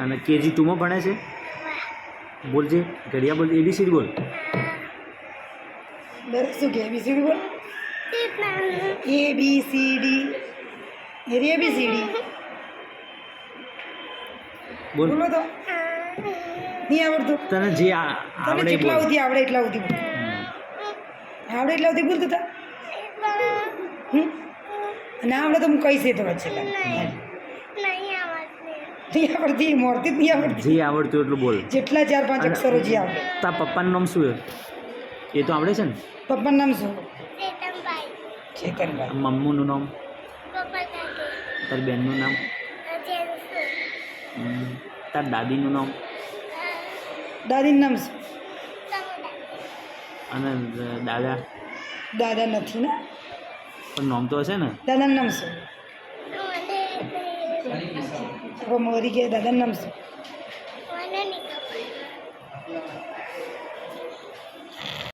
અને કેજી 2 માં ભણે છે. બોલજે ઘડિયા બોલ એબીસીડી બોલ. દરેક શું કે એબીસીડી બોલ. એબીસીડી એબીસીડી બોલ. બોલો તો નહીં આવડતું. તને જે તને આવડે એ જેટલા બોલ. સુધી આવડે એટલા સુધી બોલ. આવડે એટલા સુધી બોલતું તા. ના આવડે તો હું કહીશ એ તો વચ્ચે તને. નહીં આવડતી મોરતી જ નહીં આવડતી. જે આવડતું એટલું બોલ. જેટલા 4-5 અક્ષરો જે આવડે. તારા પપ્પાનું નામ શું એ તો આવડે છે ને. પપ્પાનું નામ શું? ચેતનભાઈ. મમ્મીનું નામ, તારી બેનનું નામ, તાર દાદીનું નામ દાદીનું નામ શું? અને દાદા દાદા નથી ને. પણ નામ તો હશે ને. દાદાનું નામ શું? મોરી કે દાદાનું નામ શું?